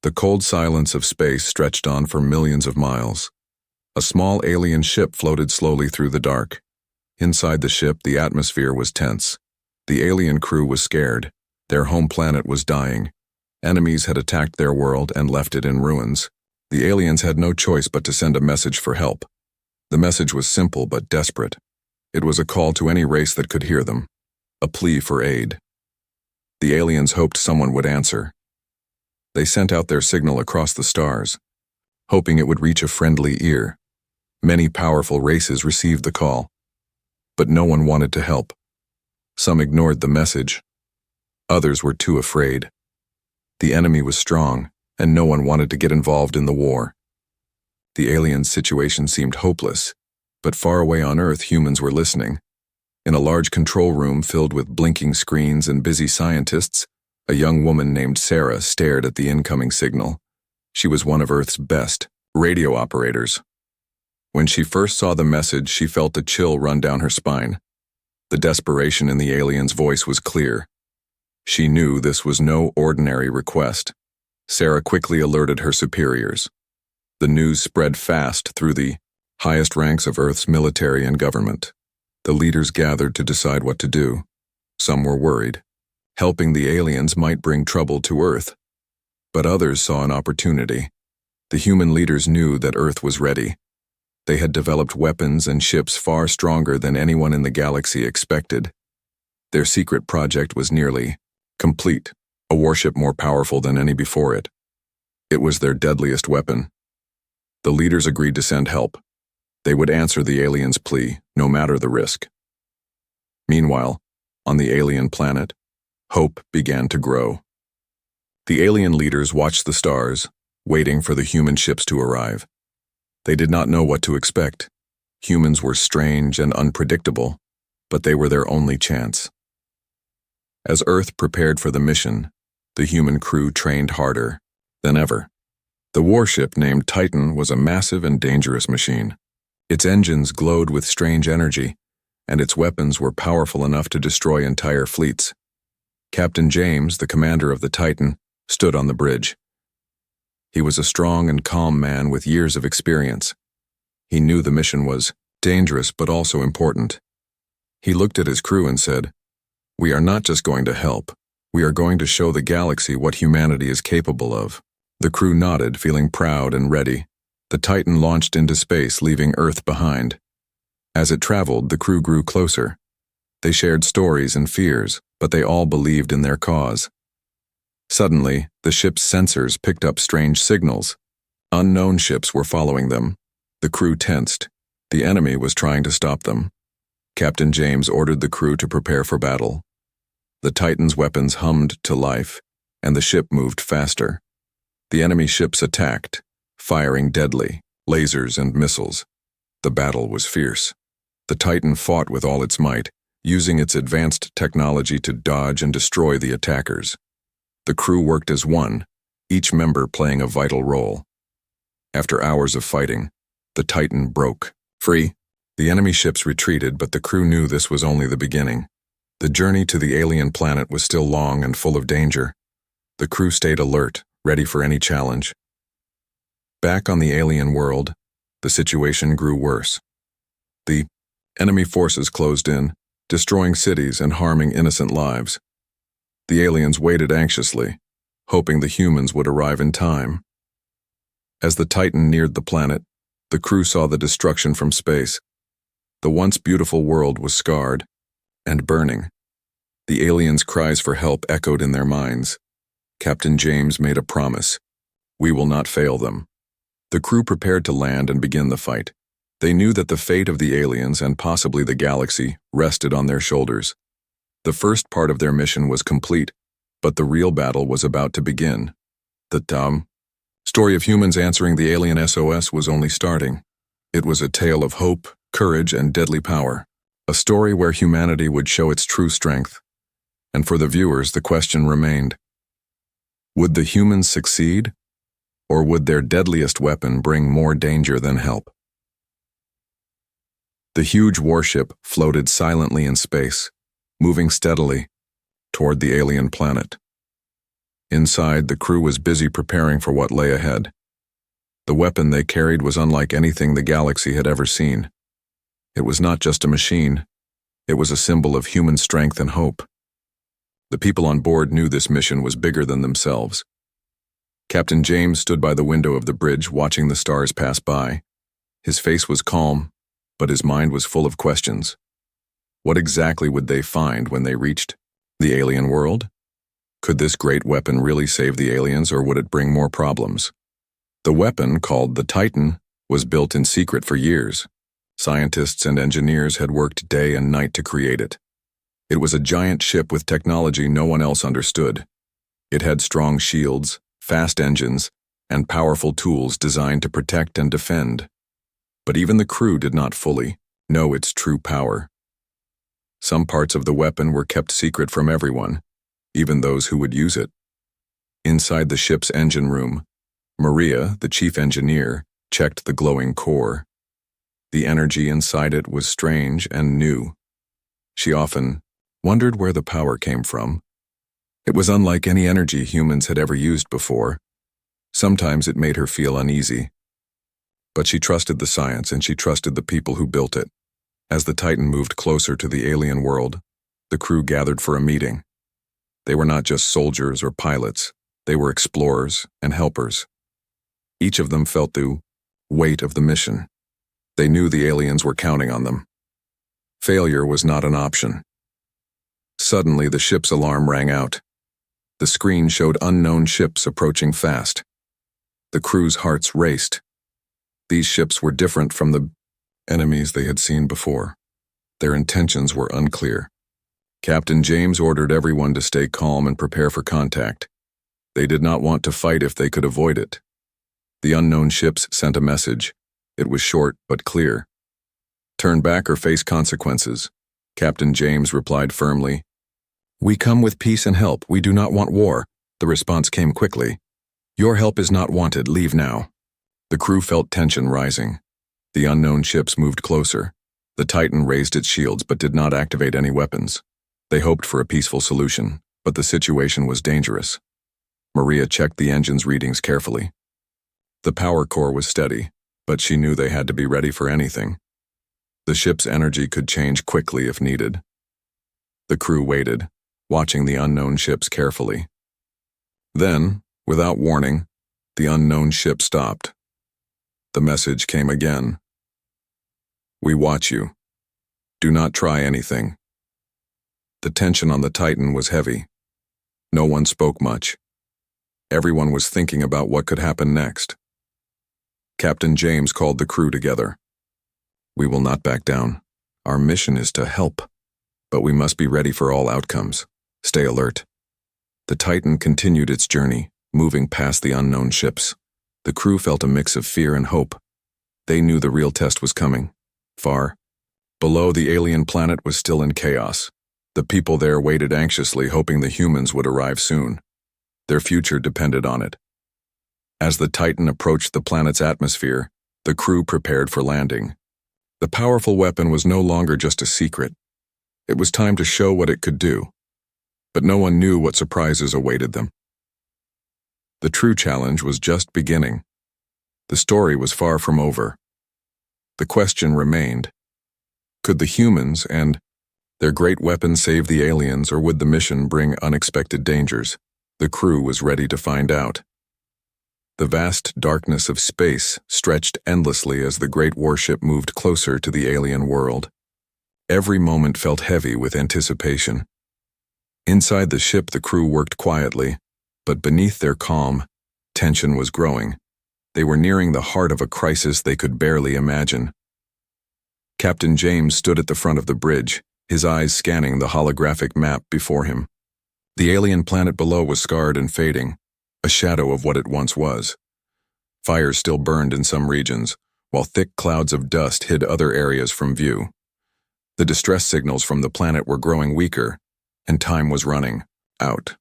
The cold silence of space stretched on for millions of miles. A small alien ship floated slowly through the dark. Inside the ship, the atmosphere was tense. The alien crew was scared. Their home planet was dying. Enemies had attacked their world and left it in ruins. The aliens had no choice but to send a message for help. The message was simple but desperate. It was a call to any race that could hear them, a plea for aid. The aliens hoped someone would answer. They sent out their signal across the stars, hoping it would reach a friendly ear. Many powerful races received the call, but no one wanted to help. Some ignored the message. Others were too afraid. The enemy was strong, and no one wanted to get involved in the war. The aliens' situation seemed hopeless, but far away on Earth, humans were listening. In a large control room filled with blinking screens and busy scientists, a young woman named Sarah stared at the incoming signal. She was one of Earth's best radio operators. When she first saw the message, she felt a chill run down her spine. The desperation in the alien's voice was clear. She knew this was no ordinary request. Sarah quickly alerted her superiors. The news spread fast through the highest ranks of Earth's military and government. The leaders gathered to decide what to do. Some were worried. Helping the aliens might bring trouble to Earth. But others saw an opportunity. The human leaders knew that Earth was ready. They had developed weapons and ships far stronger than anyone in the galaxy expected. Their secret project was nearly complete, a warship more powerful than any before it. It was their deadliest weapon. The leaders agreed to send help. They would answer the aliens' plea, no matter the risk. Meanwhile, on the alien planet, hope began to grow. The alien leaders watched the stars, waiting for the human ships to arrive. They did not know what to expect. Humans were strange and unpredictable, but they were their only chance. As Earth prepared for the mission, the human crew trained harder than ever. The warship named Titan was a massive and dangerous machine. Its engines glowed with strange energy, and its weapons were powerful enough to destroy entire fleets. Captain James, the commander of the Titan, stood on the bridge. He was a strong and calm man with years of experience. He knew the mission was dangerous but also important. He looked at his crew and said, "We are not just going to help. We are going to show the galaxy what humanity is capable of." The crew nodded, feeling proud and ready. The Titan launched into space, leaving Earth behind. As it traveled, the crew grew closer. They shared stories and fears, but they all believed in their cause. Suddenly, the ship's sensors picked up strange signals. Unknown ships were following them. The crew tensed. The enemy was trying to stop them. Captain James ordered the crew to prepare for battle. The Titan's weapons hummed to life, and the ship moved faster. The enemy ships attacked, firing deadly lasers and missiles. The battle was fierce. The Titan fought with all its might, using its advanced technology to dodge and destroy the attackers. The crew worked as one, each member playing a vital role. After hours of fighting, the Titan broke free. The enemy ships retreated, but the crew knew this was only the beginning. The journey to the alien planet was still long and full of danger. The crew stayed alert, ready for any challenge. Back on the alien world, the situation grew worse. The enemy forces closed in, destroying cities and harming innocent lives. The aliens waited anxiously, hoping the humans would arrive in time. As the Titan neared the planet, the crew saw the destruction from space. The once beautiful world was scarred and burning. The aliens' cries for help echoed in their minds. Captain James made a promise. "We will not fail them." The crew prepared to land and begin the fight. They knew that the fate of the aliens and possibly the galaxy rested on their shoulders. The first part of their mission was complete, but the real battle was about to begin. The story of humans answering the alien SOS was only starting. It was a tale of hope, courage, and deadly power. A story where humanity would show its true strength. And for the viewers, the question remained: would the humans succeed, or would their deadliest weapon bring more danger than help? The huge warship floated silently in space, moving steadily toward the alien planet. Inside, the crew was busy preparing for what lay ahead. The weapon they carried was unlike anything the galaxy had ever seen. It was not just a machine. It was a symbol of human strength and hope. The people on board knew this mission was bigger than themselves. Captain James stood by the window of the bridge watching the stars pass by. His face was calm, but his mind was full of questions. What exactly would they find when they reached the alien world? Could this great weapon really save the aliens, or would it bring more problems? The weapon, called the Titan, was built in secret for years. Scientists and engineers had worked day and night to create it. It was a giant ship with technology no one else understood. It had strong shields, fast engines, and powerful tools designed to protect and defend. But even the crew did not fully know its true power. Some parts of the weapon were kept secret from everyone, even those who would use it. Inside the ship's engine room, Maria, the chief engineer, checked the glowing core. The energy inside it was strange and new. She often wondered where the power came from. It was unlike any energy humans had ever used before. Sometimes it made her feel uneasy. But she trusted the science, and she trusted the people who built it. As the Titan moved closer to the alien world, the crew gathered for a meeting. They were not just soldiers or pilots. They were explorers and helpers. Each of them felt the weight of the mission. They knew the aliens were counting on them. Failure was not an option. Suddenly, the ship's alarm rang out. The screen showed unknown ships approaching fast. The crew's hearts raced. These ships were different from the enemies they had seen before. Their intentions were unclear. Captain James ordered everyone to stay calm and prepare for contact. They did not want to fight if they could avoid it. The unknown ships sent a message. It was short but clear. "Turn back or face consequences." Captain James replied firmly. "We come with peace and help. We do not want war." The response came quickly. "Your help is not wanted. Leave now." The crew felt tension rising. The unknown ships moved closer. The Titan raised its shields but did not activate any weapons. They hoped for a peaceful solution, but the situation was dangerous. Maria checked the engine's readings carefully. The power core was steady, but she knew they had to be ready for anything. The ship's energy could change quickly if needed. The crew waited, watching the unknown ships carefully. Then, without warning, the unknown ship stopped. The message came again. "We watch you. Do not try anything." The tension on the Titan was heavy. No one spoke much. Everyone was thinking about what could happen next. Captain James called the crew together. "We will not back down. Our mission is to help, but we must be ready for all outcomes. Stay alert." The Titan continued its journey, moving past the unknown ships. The crew felt a mix of fear and hope. They knew the real test was coming. Far below, the alien planet was still in chaos. The people there waited anxiously, hoping the humans would arrive soon. Their future depended on it. As the Titan approached the planet's atmosphere, the crew prepared for landing. The powerful weapon was no longer just a secret. It was time to show what it could do. But no one knew what surprises awaited them. The true challenge was just beginning. The story was far from over. The question remained: could the humans and their great weapon save the aliens, or would the mission bring unexpected dangers? The crew was ready to find out. The vast darkness of space stretched endlessly as the great warship moved closer to the alien world. Every moment felt heavy with anticipation. Inside the ship, the crew worked quietly, but beneath their calm, tension was growing. They were nearing the heart of a crisis they could barely imagine. Captain James stood at the front of the bridge, his eyes scanning the holographic map before him. The alien planet below was scarred and fading, a shadow of what it once was. Fires still burned in some regions, while thick clouds of dust hid other areas from view. The distress signals from the planet were growing weaker, and time was running out.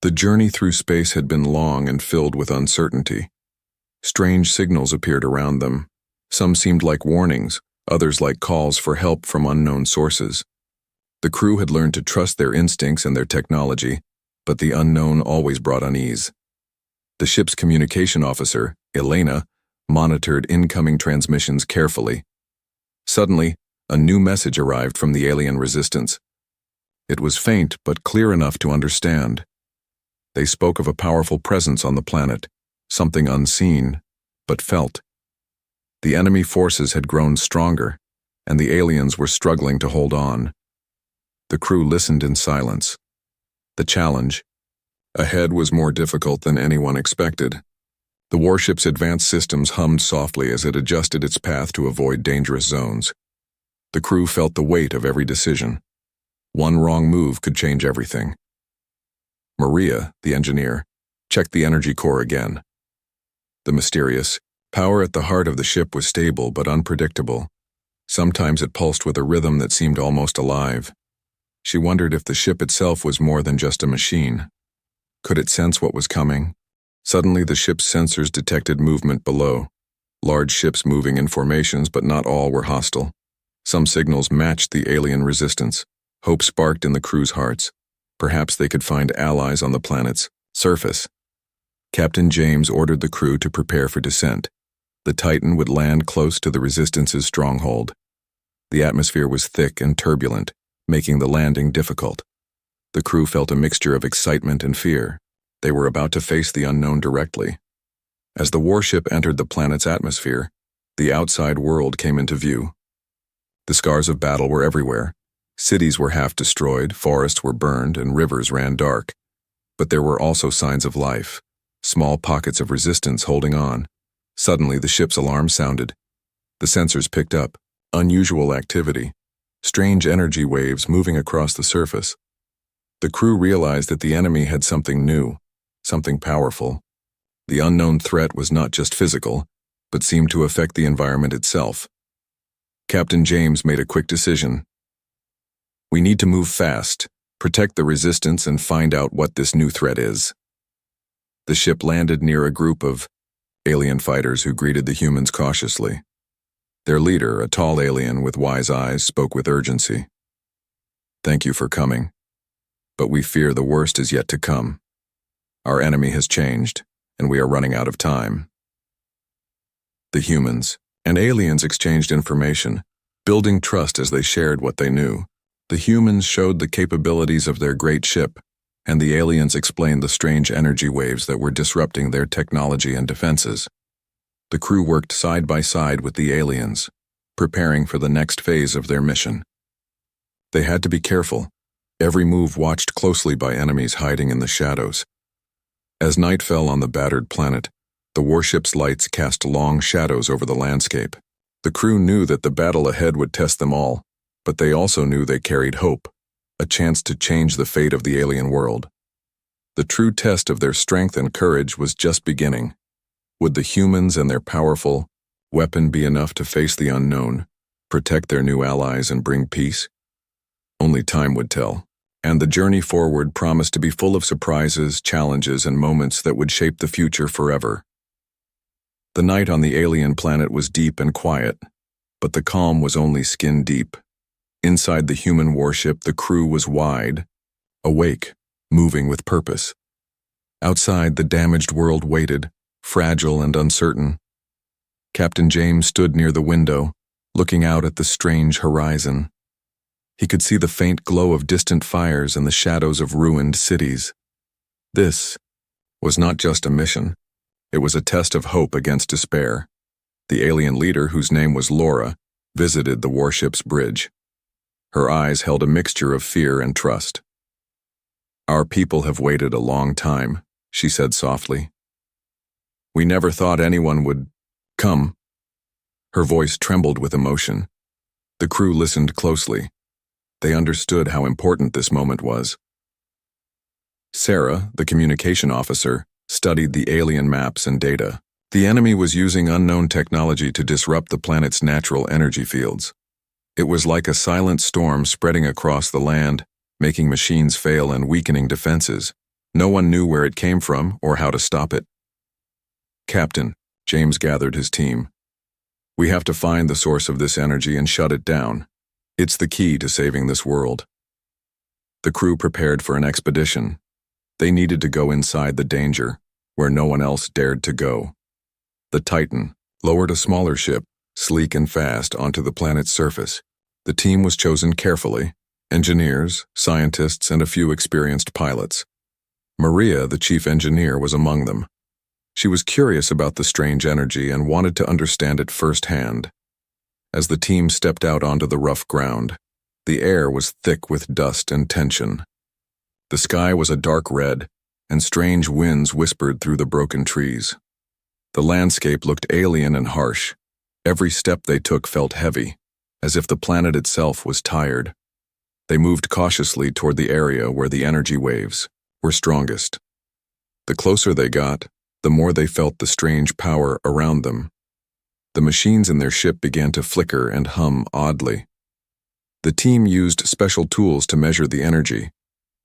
The journey through space had been long and filled with uncertainty. Strange signals appeared around them. Some seemed like warnings, others like calls for help from unknown sources. The crew had learned to trust their instincts and their technology, but the unknown always brought unease. The ship's communication officer, Elena, monitored incoming transmissions carefully. Suddenly, a new message arrived from the alien resistance. It was faint but clear enough to understand. They spoke of a powerful presence on the planet, something unseen, but felt. The enemy forces had grown stronger, and the aliens were struggling to hold on. The crew listened in silence. The challenge ahead was more difficult than anyone expected. The warship's advanced systems hummed softly as it adjusted its path to avoid dangerous zones. The crew felt the weight of every decision. One wrong move could change everything. Maria, the engineer, checked the energy core again. The mysterious power at the heart of the ship was stable but unpredictable. Sometimes it pulsed with a rhythm that seemed almost alive. She wondered if the ship itself was more than just a machine. Could it sense what was coming? Suddenly, the ship's sensors detected movement below. Large ships moving in formations, but not all were hostile. Some signals matched the alien resistance. Hope sparked in the crew's hearts. Perhaps they could find allies on the planet's surface. Captain James ordered the crew to prepare for descent. The Titan would land close to the Resistance's stronghold. The atmosphere was thick and turbulent, making the landing difficult. The crew felt a mixture of excitement and fear. They were about to face the unknown directly. As the warship entered the planet's atmosphere, the outside world came into view. The scars of battle were everywhere. Cities were half destroyed, forests were burned, and rivers ran dark. But there were also signs of life, small pockets of resistance holding on. Suddenly, the ship's alarm sounded. The sensors picked up unusual activity, strange energy waves moving across the surface. The crew realized that the enemy had something new, something powerful. The unknown threat was not just physical, but seemed to affect the environment itself. Captain James made a quick decision. We need to move fast, protect the resistance, and find out what this new threat is. The ship landed near a group of alien fighters who greeted the humans cautiously. Their leader, a tall alien with wise eyes, spoke with urgency. Thank you for coming, but we fear the worst is yet to come. Our enemy has changed, and we are running out of time. The humans and aliens exchanged information, building trust as they shared what they knew. The humans showed the capabilities of their great ship, and the aliens explained the strange energy waves that were disrupting their technology and defenses. The crew worked side by side with the aliens, preparing for the next phase of their mission. They had to be careful, every move watched closely by enemies hiding in the shadows. As night fell on the battered planet, the warship's lights cast long shadows over the landscape. The crew knew that the battle ahead would test them all, but they also knew they carried hope, a chance to change the fate of the alien world. The true test of their strength and courage was just beginning. Would the humans and their powerful weapon be enough to face the unknown, protect their new allies, and bring peace? Only time would tell, and the journey forward promised to be full of surprises, challenges, and moments that would shape the future forever. The night on the alien planet was deep and quiet, but the calm was only skin deep. Inside the human warship, the crew was wide, awake, moving with purpose. Outside, the damaged world waited, fragile and uncertain. Captain James stood near the window, looking out at the strange horizon. He could see the faint glow of distant fires and the shadows of ruined cities. This was not just a mission. It was a test of hope against despair. The alien leader, whose name was Laura, visited the warship's bridge. Her eyes held a mixture of fear and trust. Our people have waited a long time, she said softly. We never thought anyone would come. Her voice trembled with emotion. The crew listened closely. They understood how important this moment was. Sarah, the communication officer, studied the alien maps and data. The enemy was using unknown technology to disrupt the planet's natural energy fields. It was like a silent storm spreading across the land, making machines fail and weakening defenses. No one knew where it came from or how to stop it. Captain, James gathered his team. We have to find the source of this energy and shut it down. It's the key to saving this world. The crew prepared for an expedition. They needed to go inside the danger, where no one else dared to go. The Titan lowered a smaller ship, sleek and fast, onto the planet's surface. The team was chosen carefully: engineers, scientists, and a few experienced pilots. Maria, the chief engineer, was among them. She was curious about the strange energy and wanted to understand it firsthand. As the team stepped out onto the rough ground, the air was thick with dust and tension. The sky was a dark red, and strange winds whispered through the broken trees. The landscape looked alien and harsh. Every step they took felt heavy, as if the planet itself was tired. They moved cautiously toward the area where the energy waves were strongest. The closer they got, the more they felt the strange power around them. The machines in their ship began to flicker and hum oddly. The team used special tools to measure the energy,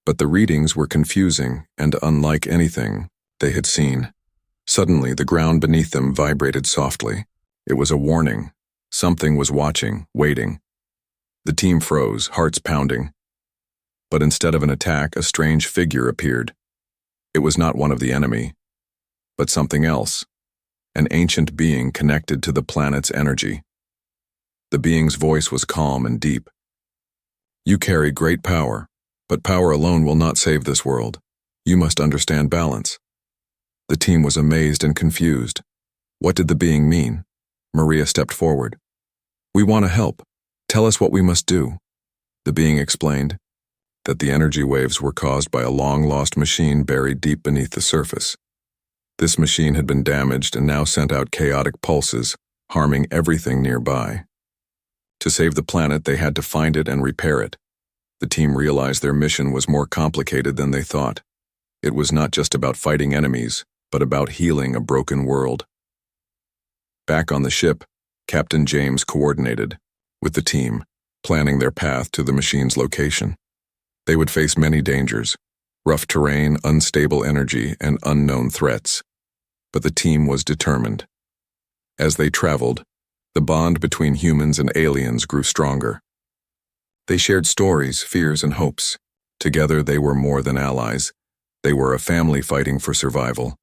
but the readings were confusing and unlike anything they had seen. Suddenly, the ground beneath them vibrated softly. It was a warning. Something was watching, waiting. The team froze, hearts pounding. But instead of an attack, a strange figure appeared. It was not one of the enemy, but something else, an ancient being connected to the planet's energy. The being's voice was calm and deep. "You carry great power, but power alone will not save this world. You must understand balance." The team was amazed and confused. What did the being mean? Maria stepped forward. "We want to help. Tell us what we must do." The being explained that the energy waves were caused by a long-lost machine buried deep beneath the surface. This machine had been damaged and now sent out chaotic pulses, harming everything nearby. To save the planet, they had to find it and repair it. The team realized their mission was more complicated than they thought. It was not just about fighting enemies, but about healing a broken world. Back on the ship, Captain James coordinated with the team, planning their path to the machine's location. They would face many dangers: rough terrain, unstable energy, and unknown threats. But the team was determined. As they traveled, the bond between humans and aliens grew stronger. They shared stories, fears, and hopes. Together they were more than allies. They were a family fighting for survival.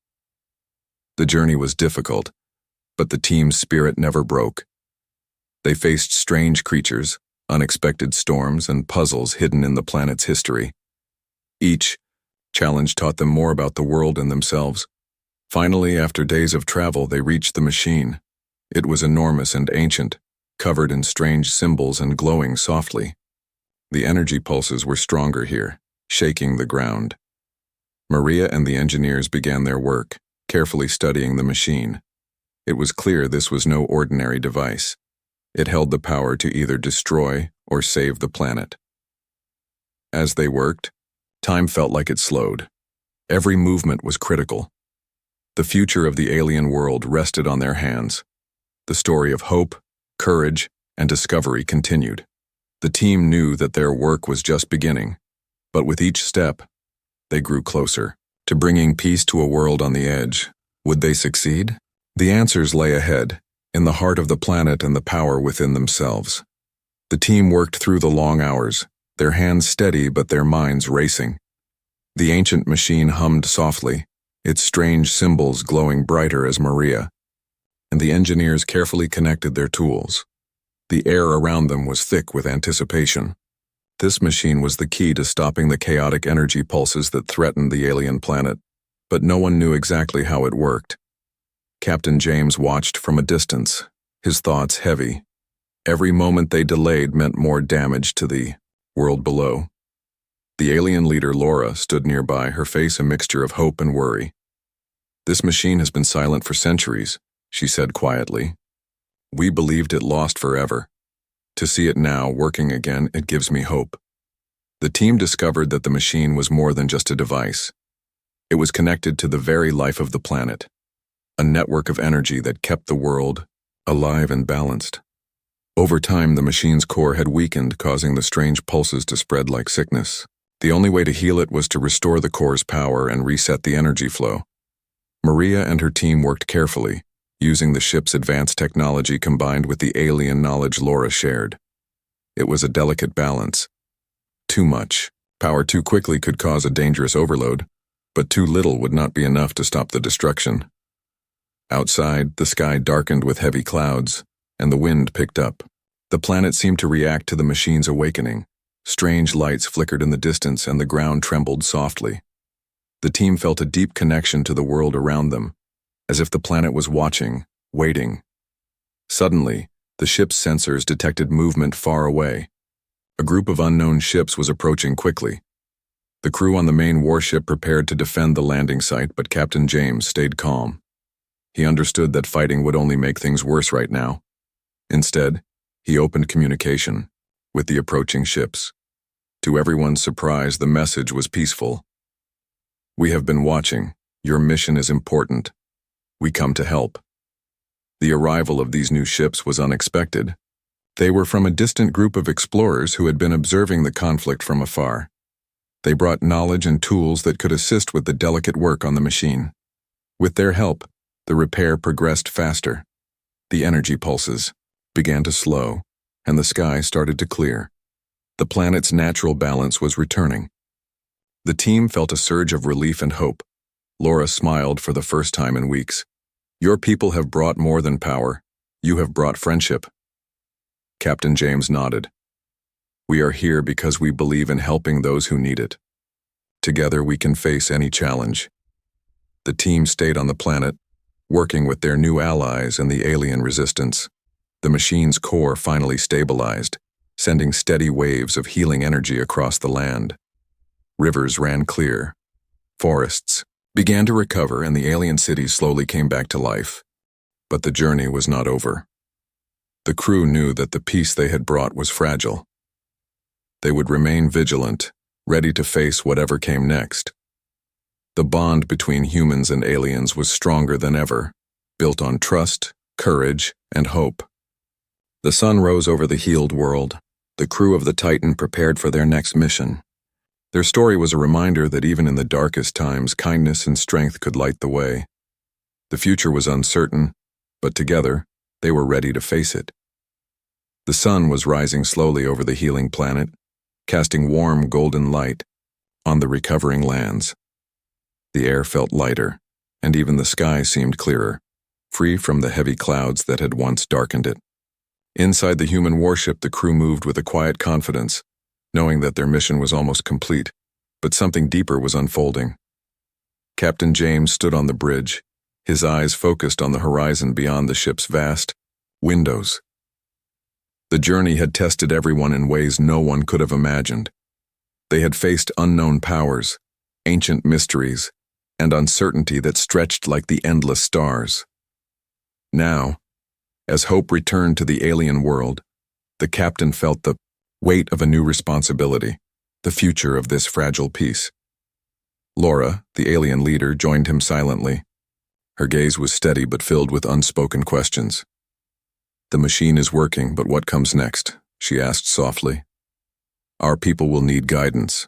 The journey was difficult, but the team's spirit never broke. They faced strange creatures, unexpected storms, and puzzles hidden in the planet's history. Each challenge taught them more about the world and themselves. Finally, after days of travel, they reached the machine. It was enormous and ancient, covered in strange symbols and glowing softly. The energy pulses were stronger here, shaking the ground. Maria and the engineers began their work, carefully studying the machine. It was clear this was no ordinary device. It held the power to either destroy or save the planet. As they worked, time felt like it slowed. Every movement was critical. The future of the alien world rested on their hands. The story of hope, courage, and discovery continued. The team knew that their work was just beginning, but with each step, they grew closer to bringing peace to a world on the edge. Would they succeed? The answers lay ahead, in the heart of the planet and the power within themselves. The team worked through the long hours, their hands steady but their minds racing. The ancient machine hummed softly, its strange symbols glowing brighter as Maria, and the engineers carefully connected their tools. The air around them was thick with anticipation. This machine was the key to stopping the chaotic energy pulses that threatened the alien planet, but no one knew exactly how it worked. Captain James watched from a distance, his thoughts heavy. Every moment they delayed meant more damage to the world below. The alien leader, Laura, stood nearby, her face a mixture of hope and worry. "This machine has been silent for centuries," she said quietly. "We believed it lost forever. To see it now working again, it gives me hope." The team discovered that the machine was more than just a device. It was connected to the very life of the planet, a network of energy that kept the world alive and balanced. Over time, the machine's core had weakened, causing the strange pulses to spread like sickness. The only way to heal it was to restore the core's power and reset the energy flow. Maria and her team worked carefully, using the ship's advanced technology combined with the alien knowledge Laura shared. It was a delicate balance. Too much power too quickly could cause a dangerous overload, But too little would not be enough to stop the destruction. Outside, the sky darkened with heavy clouds, and the wind picked up. The planet seemed to react to the machine's awakening. Strange lights flickered in the distance and the ground trembled softly. The team felt a deep connection to the world around them, as if the planet was watching, waiting. Suddenly, the ship's sensors detected movement far away. A group of unknown ships was approaching quickly. The crew on the main warship prepared to defend the landing site, but Captain James stayed calm. He understood that fighting would only make things worse right now. Instead, he opened communication with the approaching ships. To everyone's surprise, the message was peaceful. "We have been watching. Your mission is important. We come to help." The arrival of these new ships was unexpected. They were from a distant group of explorers who had been observing the conflict from afar. They brought knowledge and tools that could assist with the delicate work on the machine. With their help, the repair progressed faster. The energy pulses began to slow, and the sky started to clear. The planet's natural balance was returning. The team felt a surge of relief and hope. Laura smiled for the first time in weeks. "Your people have brought more than power. You have brought friendship." Captain James nodded. "We are here because we believe in helping those who need it. Together we can face any challenge." The team stayed on the planet, working with their new allies and the alien resistance. The machine's core finally stabilized, sending steady waves of healing energy across the land. Rivers ran clear. Forests began to recover, and the alien cities slowly came back to life. But the journey was not over. The crew knew that the peace they had brought was fragile. They would remain vigilant, ready to face whatever came next. The bond between humans and aliens was stronger than ever, built on trust, courage, and hope. The sun rose over the healed world. The crew of the Titan prepared for their next mission. Their story was a reminder that even in the darkest times, kindness and strength could light the way. The future was uncertain, but together, they were ready to face it. The sun was rising slowly over the healing planet, casting warm golden light on the recovering lands. The air felt lighter, and even the sky seemed clearer, free from the heavy clouds that had once darkened it. Inside the human warship, the crew moved with a quiet confidence, knowing that their mission was almost complete, but something deeper was unfolding. Captain James stood on the bridge, his eyes focused on the horizon beyond the ship's vast windows. The journey had tested everyone in ways no one could have imagined. They had faced unknown powers, ancient mysteries, and uncertainty that stretched like the endless stars. Now, as hope returned to the alien world, the captain felt the weight of a new responsibility, the future of this fragile piece. Laura, the alien leader, joined him silently. Her gaze was steady but filled with unspoken questions. "The machine is working, but what comes next?" she asked softly. "Our people will need guidance.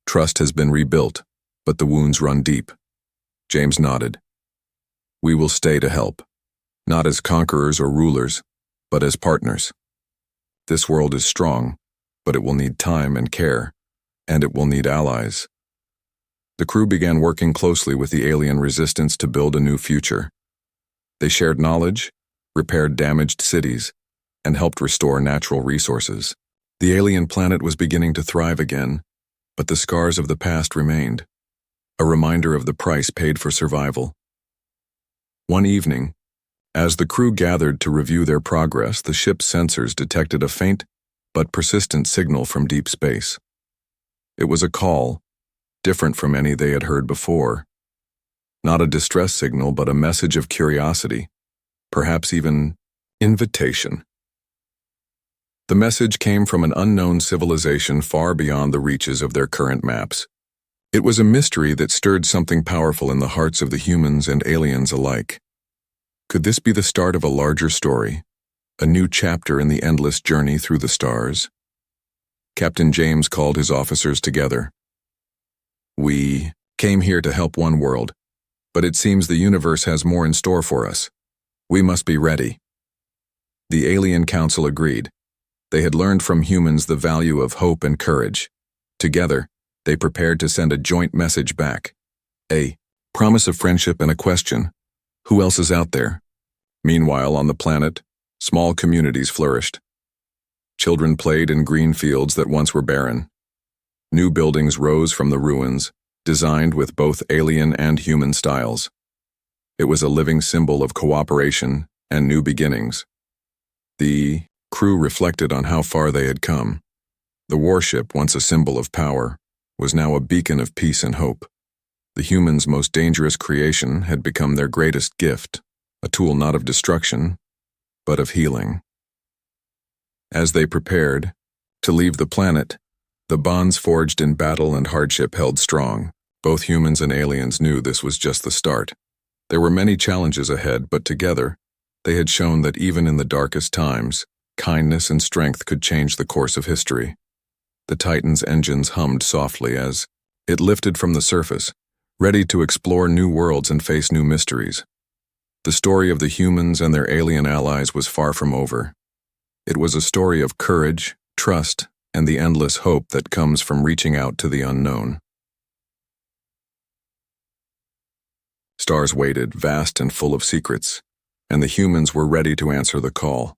Trust has been rebuilt, but the wounds run deep." James nodded. "We will stay to help, not as conquerors or rulers, but as partners. This world is strong, but it will need time and care, and it will need allies." The crew began working closely with the alien resistance to build a new future. They shared knowledge, repaired damaged cities, and helped restore natural resources. The alien planet was beginning to thrive again, but the scars of the past remained, a reminder of the price paid for survival. One evening, as the crew gathered to review their progress, the ship's sensors detected a faint but persistent signal from deep space. It was a call, different from any they had heard before. Not a distress signal, but a message of curiosity, perhaps even invitation. The message came from an unknown civilization far beyond the reaches of their current maps. It was a mystery that stirred something powerful in the hearts of the humans and aliens alike. Could this be the start of a larger story, a new chapter in the endless journey through the stars? Captain James called his officers together. "We came here to help one world, but it seems the universe has more in store for us. We must be ready." The Alien Council agreed. They had learned from humans the value of hope and courage. Together, they prepared to send a joint message back. A promise of friendship and a question: who else is out there? Meanwhile, on the planet, small communities flourished. Children played in green fields that once were barren. New buildings rose from the ruins, designed with both alien and human styles. It was a living symbol of cooperation and new beginnings. The crew reflected on how far they had come. The warship, once a symbol of power, was now a beacon of peace and hope. The humans' most dangerous creation had become their greatest gift, a tool not of destruction, but of healing. As they prepared to leave the planet, the bonds forged in battle and hardship held strong. Both humans and aliens knew this was just the start. There were many challenges ahead, but together, they had shown that even in the darkest times, kindness and strength could change the course of history. The Titan's engines hummed softly as it lifted from the surface, ready to explore new worlds and face new mysteries. The story of the humans and their alien allies was far from over. It was a story of courage, trust, and the endless hope that comes from reaching out to the unknown. Stars waited, vast and full of secrets, and the humans were ready to answer the call.